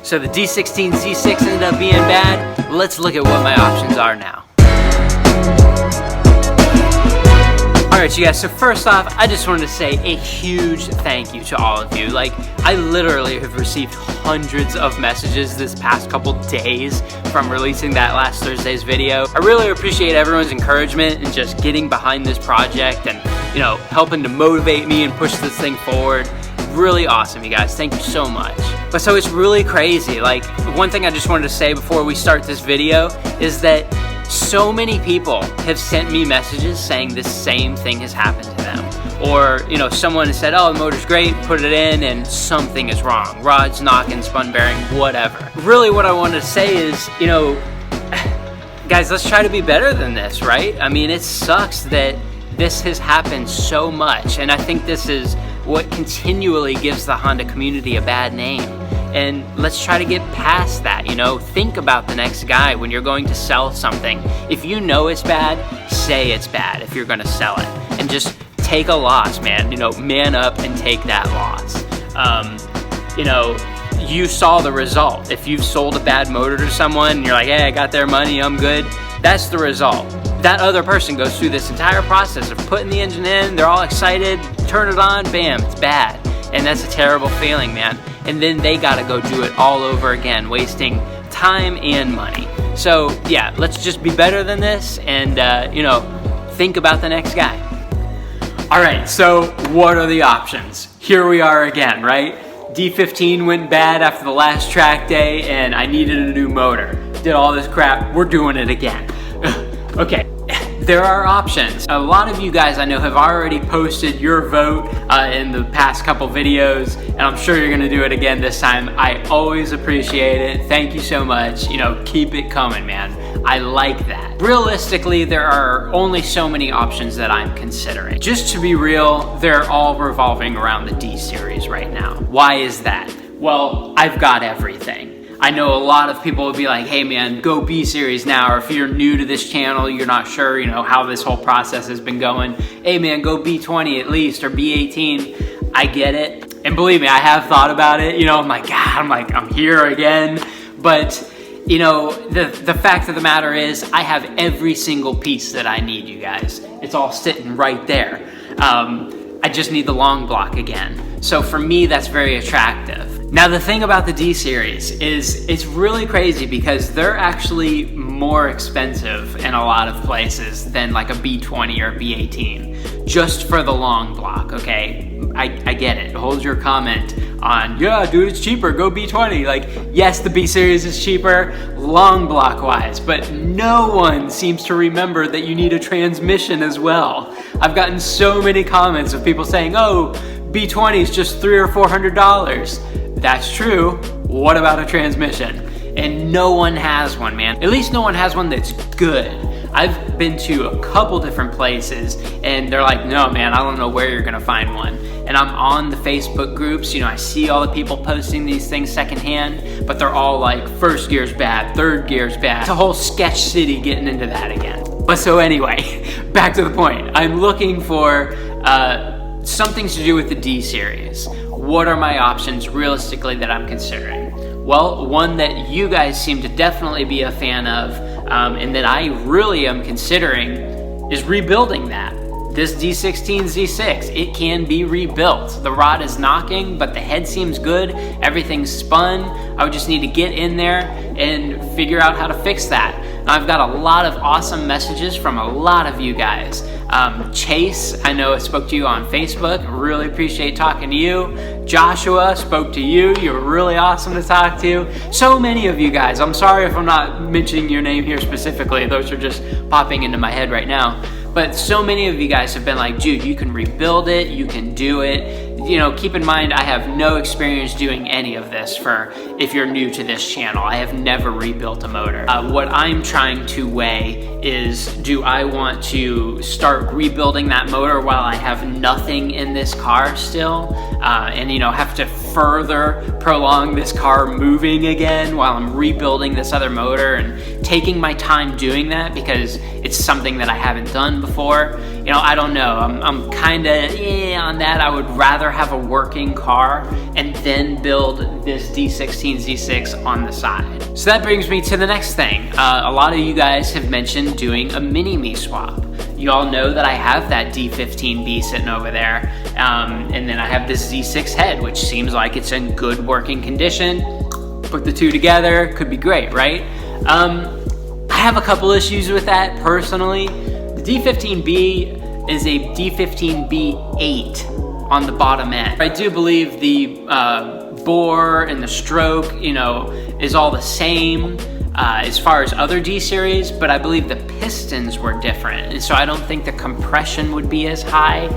So the D16Z6 ended up being bad. Let's look at what my options are now. Alright you guys, so first off, I just wanted to say a huge thank you to all of you. Like, I literally have received hundreds of messages this past couple days from releasing that last Thursday's video. I really appreciate everyone's encouragement and just getting behind this project and, you know, helping to motivate me and push this thing forward. Really awesome, you guys. Thank you so much. But so it's really crazy. Like, one thing I just wanted to say before we start this video is that so many people have sent me messages saying the same thing has happened to them. Or, you know, someone has said, oh, the motor's great, put it in, and something is wrong. Rod's knocking, spun bearing, whatever. Really what I wanted to say is, you know, guys, let's try to be better than this, right? I mean, it sucks that this has happened so much, and I think this is what continually gives the Honda community a bad name. And let's try to get past that, you know? Think about the next guy when you're going to sell something. If you know it's bad, say it's bad if you're gonna sell it. And just take a loss, man. You know, man up and take that loss. You know, you saw the result. If you've sold a bad motor to someone and you're like, hey, I got their money, I'm good, that's the result. That other person goes through this entire process of putting the engine in, they're all excited, turn it on, bam, it's bad. And that's a terrible feeling, man. And then they gotta go do it all over again, wasting time and money. So yeah, let's just be better than this and you know, think about the next guy. All right, so what are the options? Here we are again, right? D15 went bad after the last track day and I needed a new motor. Did all this crap, we're doing it again. Okay. There are options. A lot of you guys I know have already posted your vote in the past couple videos, and I'm sure you're gonna do it again this time. I always appreciate it. Thank you so much. You know, keep it coming, man. I like that. Realistically, there are only so many options that I'm considering. Just to be real, they're all revolving around the D series right now. Why is that? Well, I've got everything. I know a lot of people will be like, hey man, go B series now, or if you're new to this channel, you're not sure, you know, how this whole process has been going, hey man, go B20 at least, or B18. I get it. And believe me, I have thought about it, you know, I'm like, God, I'm here again. But, you know, the fact of the matter is, I have every single piece that I need, you guys. It's all sitting right there. I just need the long block again. So for me, that's very attractive. Now the thing about the D series is it's really crazy because they're actually more expensive in a lot of places than like a B20 or B18, just for the long block, okay? I get it, hold your comment on, yeah dude, it's cheaper, go B20. Like, yes, the B series is cheaper, long block wise, but no one seems to remember that you need a transmission as well. I've gotten so many comments of people saying, oh, B20 is just $300 or $400. That's true. What about a transmission? And no one has one, man. At least no one has one that's good. I've been to a couple different places and they're like, no man, I don't know where you're gonna find one. And I'm on the Facebook groups, you know, I see all the people posting these things secondhand, but they're all like, first gear's bad, third gear's bad. It's a whole sketch city getting into that again. But so anyway, back to the point. I'm looking for something to do with the D series. What are my options realistically that I'm considering? Well, one that you guys seem to definitely be a fan of, and that I really am considering, is rebuilding that. This D16Z6, it can be rebuilt. The rod is knocking, but the head seems good. Everything's spun. I would just need to get in there and figure out how to fix that. I've got a lot of awesome messages from a lot of you guys. Chase, I know I spoke to you on Facebook. Really appreciate talking to you. Joshua, spoke to you. You're really awesome to talk to. So many of you guys. I'm sorry if I'm not mentioning your name here specifically. Those are just popping into my head right now. But so many of you guys have been like, dude, you can rebuild it, you can do it. You know, keep in mind, I have no experience doing any of this for if you're new to this channel. I have never rebuilt a motor. What I'm trying to weigh is, do I want to start rebuilding that motor while I have nothing in this car still? And, you know, have to further prolong this car moving again while I'm rebuilding this other motor and taking my time doing that because it's something that I haven't done before. You you know, I don't know. I'm kind of on that. I would rather have a working car and then build this D16Z6 on the side. So that brings me to the next thing. A lot of you guys have mentioned doing a mini-me swap. You all know that I have that D15B sitting over there, and then I have this Z6 head, which seems like it's in good working condition. Put the two together, could be great, right? I have a couple issues with that personally. The D15B is a D15B8 on the bottom end. I do believe the bore and the stroke, you know, is all the same as far as other D series, but I believe the pistons were different, and so I don't think the compression would be as high.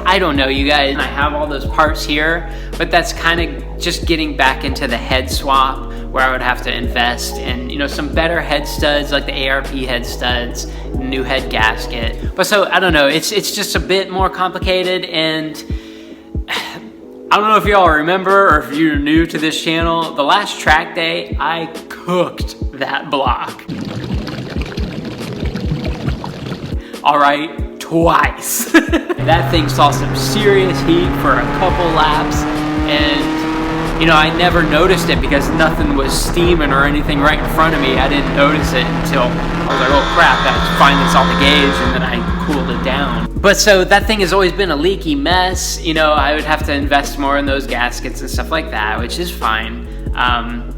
I don't know, you guys. I have all those parts here, but that's kind of just getting back into the head swap, where I would have to invest in, you know, some better head studs, like the ARP head studs, new head gasket. But so, I don't know, it's just a bit more complicated, and I don't know if y'all remember, or if you're new to this channel, the last track day, I cooked that block. All right, twice. That thing saw some serious heat for a couple laps, and you know, I never noticed it because nothing was steaming or anything right in front of me. I didn't notice it until I was like, oh crap, I finally saw the gauge, and then I cooled it down. But so that thing has always been a leaky mess. You know, I would have to invest more in those gaskets and stuff like that, which is fine.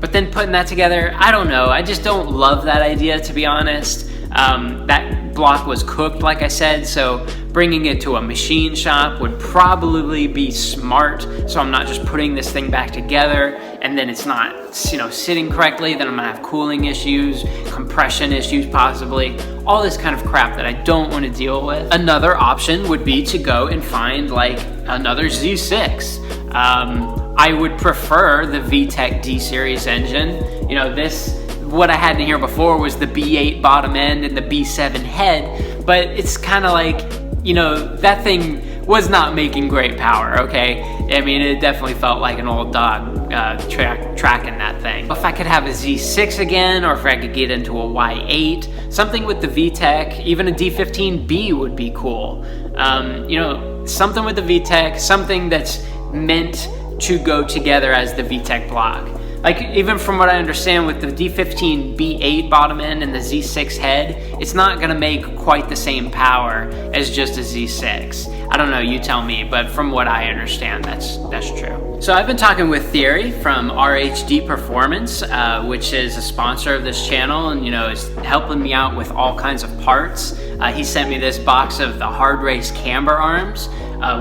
But then putting that together, I don't know. I just don't love that idea, to be honest. That block was cooked, like I said, so bringing it to a machine shop would probably be smart, so I'm not just putting this thing back together and then it's not, you know, sitting correctly. Then I'm gonna have cooling issues, compression issues possibly, all this kind of crap that I don't want to deal with. Another option would be to go and find like another Z6. I would prefer the Vtec D series engine. You know, what I had in here before was the B8 bottom end and the B7 head, but it's kind of like, you know, that thing was not making great power, okay? I mean, it definitely felt like an old dog tracking that thing. If I could have a Z6 again, or if I could get into a Y8, something with the Vtec, even a D15B would be cool. You know, something with the Vtec, something that's meant to go together as the Vtec block. Like, even from what I understand with the D15B8 bottom end and the Z6 head, it's not gonna make quite the same power as just a Z6. I don't know, you tell me, but from what I understand, that's true. So I've been talking with Thierry from RHD Performance, which is a sponsor of this channel, and you know, is helping me out with all kinds of parts. He sent me this box of the hard race camber arms,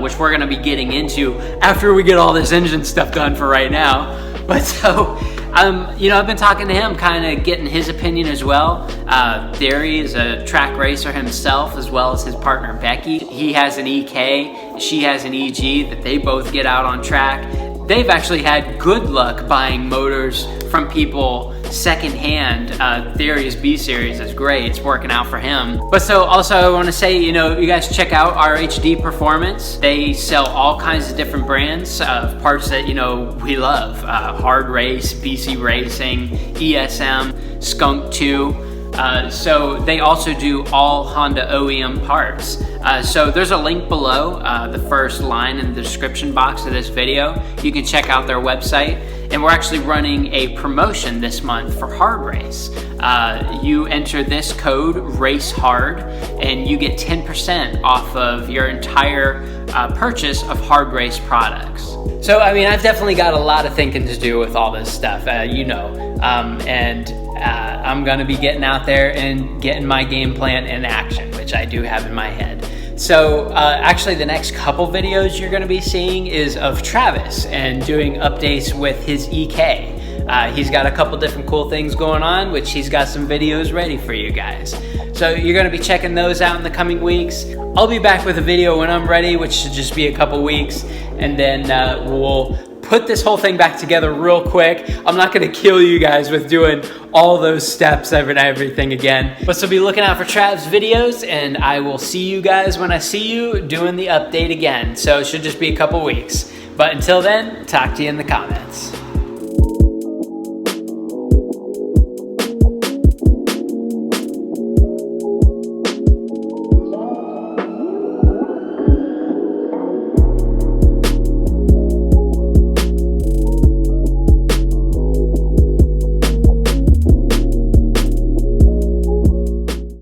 which we're gonna be getting into after we get all this engine stuff done for right now. But so, you know, I've been talking to him, kind of getting his opinion as well. Thierry is a track racer himself, as well as his partner Becky. He has an EK, she has an EG that they both get out on track. They've actually had good luck buying motors from people secondhand. Thierry's B series is great, it's working out for him. But so also I want to say, you know, you guys check out RHD Performance. They sell all kinds of different brands of parts that, you know, we love. Hard Race, BC Racing, ESM, Skunk 2. So they also do all Honda OEM parts. So there's a link below, the first line in the description box of this video. You can check out their website, and we're actually running a promotion this month for Hard Race. You enter this code RACEHARD and you get 10% off of your entire purchase of Hard Race products. So I mean, I've definitely got a lot of thinking to do with all this stuff, you know, and I'm gonna be getting out there and getting my game plan in action, which I do have in my head. So actually the next couple videos you're gonna be seeing is of Travis and doing updates with his EK. He's got a couple different cool things going on, which he's got some videos ready for you guys. So you're gonna be checking those out in the coming weeks. I'll be back with a video when I'm ready, which should just be a couple weeks, and then we'll put this whole thing back together real quick. I'm not gonna kill you guys with doing all those steps and everything again. But so be looking out for Trav's videos, and I will see you guys when I see you doing the update again. So it should just be a couple weeks. But until then, talk to you in the comments.